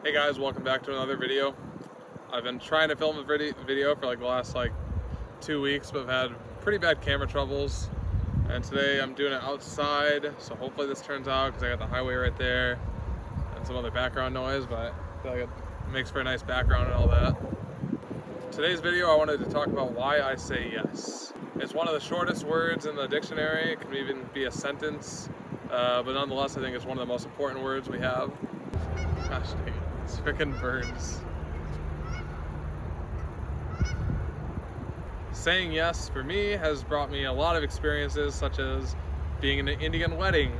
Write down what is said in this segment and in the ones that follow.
Hey guys, welcome back to another video. I've been trying to film a video for like the last 2 weeks, but I've had pretty bad camera troubles. And today I'm doing it outside, so hopefully this turns out because I got the highway right there and some other background noise, but I feel like it makes for a nice background and all that. Today's video I wanted to talk about why I say yes. It's one of the shortest words in the dictionary. It can even be a sentence, but nonetheless I think it's one of the most important words we have. Gosh dang it, it's freaking burns. Saying yes for me has brought me a lot of experiences, such as being in an Indian wedding,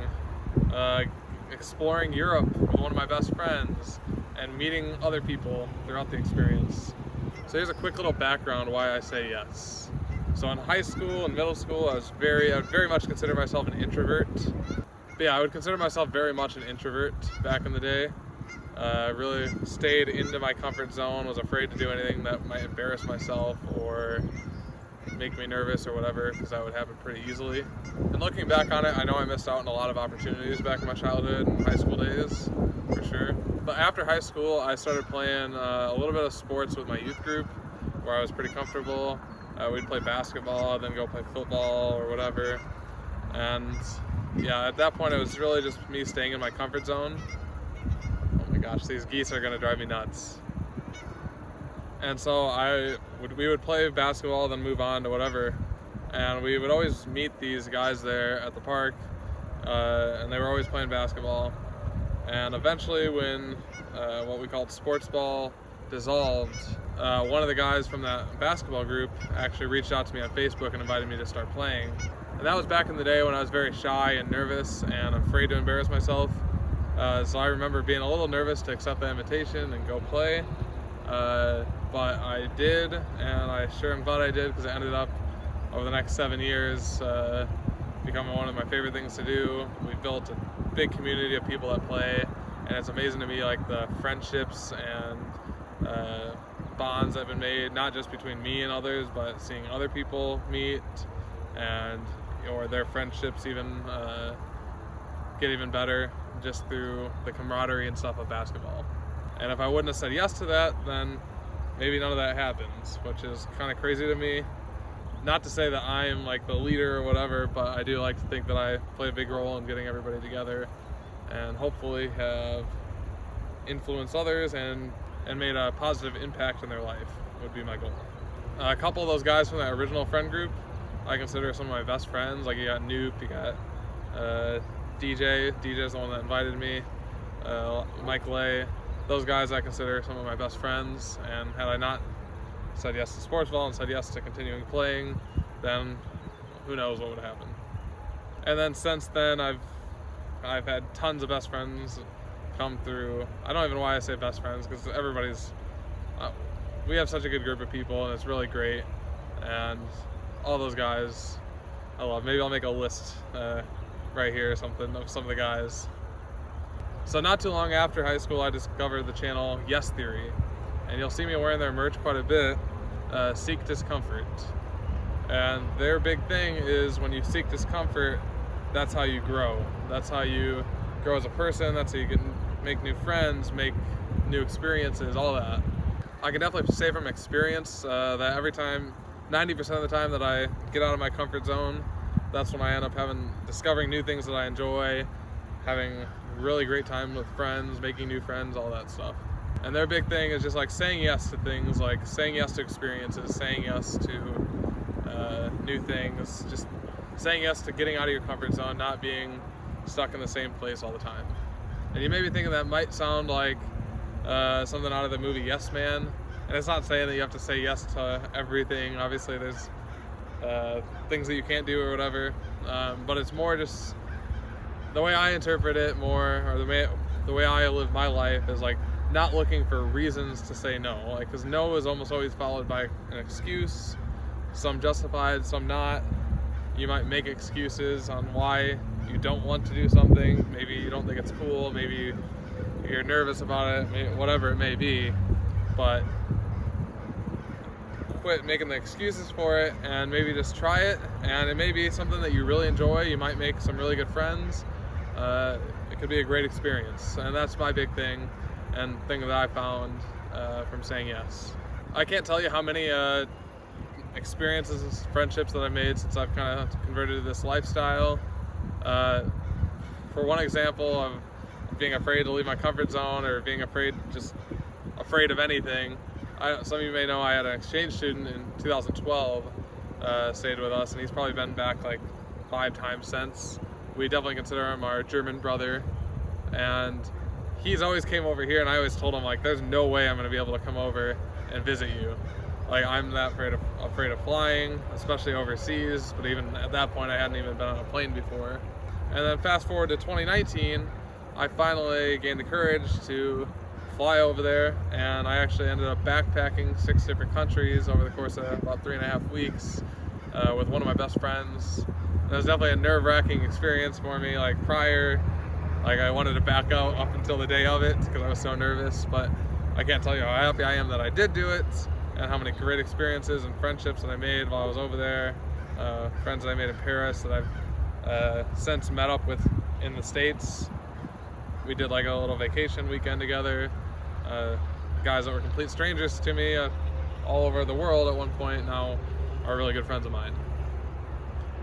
exploring Europe with one of my best friends, and meeting other people throughout the experience. So here's a quick little background why I say yes. So in high school and middle school, I would very much consider myself an introvert. But yeah, I would consider myself very much an introvert back in the day. Really stayed into my comfort zone, was afraid to do anything that might embarrass myself or make me nervous or whatever, because that would happen pretty easily. And looking back on it, I know I missed out on a lot of opportunities back in my childhood and high school days, for sure. But after high school, I started playing a little bit of sports with my youth group, where I was pretty comfortable. We'd play basketball, then go play football or whatever. And yeah, at that point, it was really just me staying in my comfort zone. Oh my gosh, these geese are gonna drive me nuts. And so we would play basketball, then move on to whatever. And we would always meet these guys there at the park, and they were always playing basketball. And eventually when what we called sports ball dissolved, one of the guys from that basketball group actually reached out to me on Facebook and invited me to start playing. And that was back in the day when I was very shy and nervous and afraid to embarrass myself. So I remember being a little nervous to accept the invitation and go play. But I did, and I sure am glad I did, because it ended up over the next 7 years becoming one of my favorite things to do. We built a big community of people that play, and it's amazing to me, like the friendships and bonds that have been made, not just between me and others, but seeing other people meet and or their friendships even get even better just through the camaraderie and stuff of basketball. And if I wouldn't have said yes to that, then maybe none of that happens, which is kind of crazy to me. Not to say that I'm like the leader or whatever, but I do like to think that I play a big role in getting everybody together and hopefully have influenced others and made a positive impact in their life would be my goal. A couple of those guys from that original friend group I consider some of my best friends. Like you got Noop, you got DJ's the one that invited me, Mike Lay. Those guys I consider some of my best friends, and had I not said yes to sports ball and said yes to continuing playing, then who knows what would happen. And then since then I've had tons of best friends come through. I don't even know why I say best friends, because we have such a good group of people and it's really great, and all those guys I love. Maybe I'll make a list right here or something of some of the guys. So not too long after high school, I discovered the channel Yes Theory, and you'll see me wearing their merch quite a bit, Seek Discomfort. And their big thing is when you seek discomfort, that's how you grow. That's how you grow as a person, that's how you can make new friends, make new experiences, all that. I can definitely say from experience that every time, 90% of the time that I get out of my comfort zone, that's when I end up discovering new things that I enjoy, having really great time with friends, making new friends, all that stuff. And their big thing is just like saying yes to things, like saying yes to experiences, saying yes to new things, just saying yes to getting out of your comfort zone, not being stuck in the same place all the time. And you may be thinking that might sound like something out of the movie Yes Man, and it's not saying that you have to say yes to everything. Obviously there's things that you can't do or whatever, but it's more just the way I interpret it more, or the way I live my life is like not looking for reasons to say no. Like, because no is almost always followed by an excuse, some justified, some not. You might make excuses on why you don't want to do something. Maybe you don't think it's cool, maybe you're nervous about it, whatever it may be. But quit making the excuses for it and maybe just try it. And it may be something that you really enjoy. You might make some really good friends. It could be a great experience, and that's my big thing. and thing that I found from saying yes. I can't tell you how many experiences, friendships that I've made since I've kind of converted to this lifestyle. For one example of being afraid to leave my comfort zone, or being afraid of anything, some of you may know I had an exchange student in 2012 stayed with us, and he's probably been back like 5 times since. We definitely consider him our German brother, and he's always came over here, and I always told him, like, there's no way I'm going to be able to come over and visit you. Like, I'm that afraid of flying, especially overseas, but even at that point I hadn't even been on a plane before. And then fast forward to 2019, I finally gained the courage to fly over there, and I actually ended up backpacking 6 different countries over the course of about 3.5 weeks with one of my best friends. And it was definitely a nerve-wracking experience for me. Like, prior, like, I wanted to back out up until the day of it because I was so nervous, but I can't tell you how happy I am that I did do it, and how many great experiences and friendships that I made while I was over there. Friends that I made in Paris that I've since met up with in the States. We did like a little vacation weekend together. Guys that were complete strangers to me all over the world at one point now are really good friends of mine.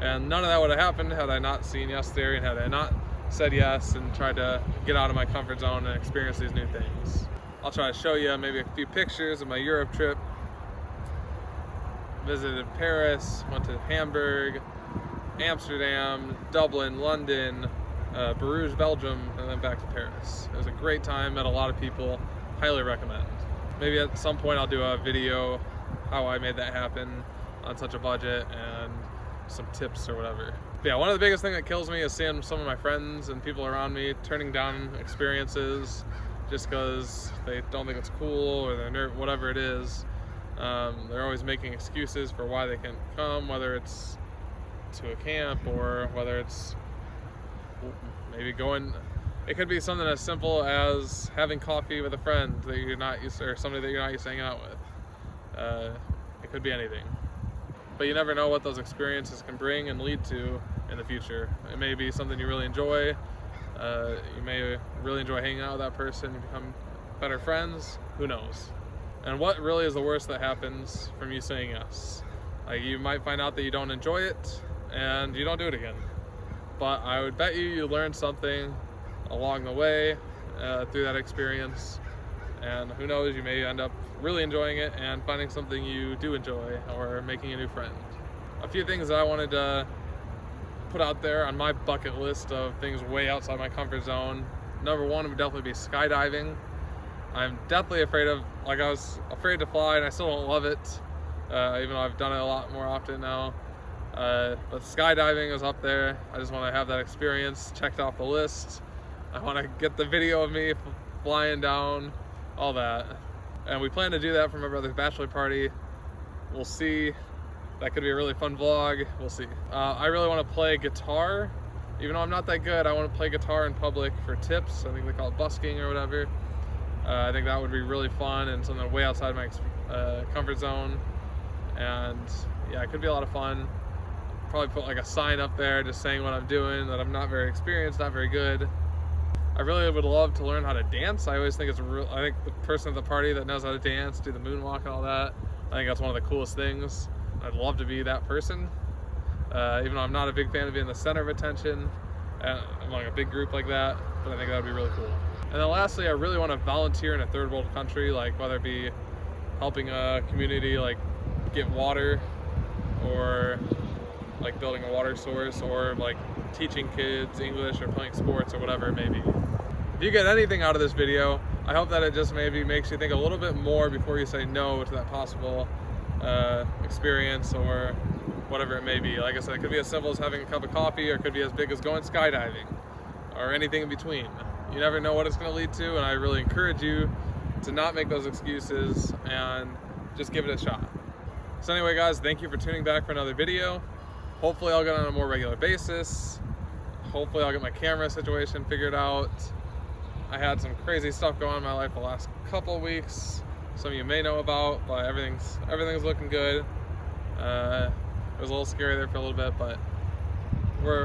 And none of that would have happened had I not seen Yes Theory, and had I not said yes and tried to get out of my comfort zone and experience these new things. I'll try to show you maybe a few pictures of my Europe trip. Visited Paris, went to Hamburg, Amsterdam, Dublin, London, Bruges, Belgium, and then back to Paris. It was a great time, met a lot of people, highly recommend. Maybe at some point I'll do a video how I made that happen on such a budget, and some tips or whatever. But yeah, one of the biggest things that kills me is seeing some of my friends and people around me turning down experiences just because they don't think it's cool, or they're whatever it is. They're always making excuses for why they can't come, whether it's to a camp or whether it's maybe going. It could be something as simple as having coffee with a friend that you're not used to, or somebody that you're not used to hanging out with. It could be anything. But you never know what those experiences can bring and lead to in the future. It may be something you really enjoy. You may really enjoy hanging out with that person. You become better friends. Who knows? And what really is the worst that happens from you saying yes? Like, you might find out that you don't enjoy it and you don't do it again. But I would bet you learned something along the way through that experience. And who knows, you may end up really enjoying it and finding something you do enjoy, or making a new friend. A few things that I wanted to put out there on my bucket list of things way outside my comfort zone. Number 1 would definitely be skydiving. I'm definitely afraid of, like, I was afraid to fly, and I still don't love it, even though I've done it a lot more often now. But skydiving is up there. I just want to have that experience checked off the list. I want to get the video of me flying down, all that. And we plan to do that for my brother's bachelor party. We'll see. That could be a really fun vlog. We'll see. I really want to play guitar. Even though I'm not that good, I want to play guitar in public for tips. I think they call it busking or whatever. I think that would be really fun and something way outside my comfort zone. And yeah, it could be a lot of fun. Probably put like a sign up there just saying what I'm doing, that I'm not very experienced, not very good. I really would love to learn how to dance. I always think it's I think the person at the party that knows how to dance, do the moonwalk and all that, I think that's one of the coolest things. I'd love to be that person. Even though I'm not a big fan of being the center of attention among a big group like that, but I think that would be really cool. And then lastly, I really want to volunteer in a third world country, like whether it be helping a community like get water, or like building a water source, or like teaching kids English or playing sports or whatever it may be. If you get anything out of this video, I hope that it just maybe makes you think a little bit more before you say no to that possible experience or whatever it may be. Like I said, it could be as simple as having a cup of coffee, or it could be as big as going skydiving, or anything in between. You never know what it's going to lead to, and I really encourage you to not make those excuses and just give it a shot. So anyway, guys, thank you for tuning back for another video. Hopefully I'll get on a more regular basis. Hopefully I'll get my camera situation figured out. I had some crazy stuff going on in my life the last couple of weeks. Some of you may know about, but everything's looking good. It was a little scary there for a little bit, but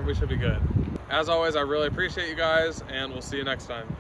we should be good. As always, I really appreciate you guys, and we'll see you next time.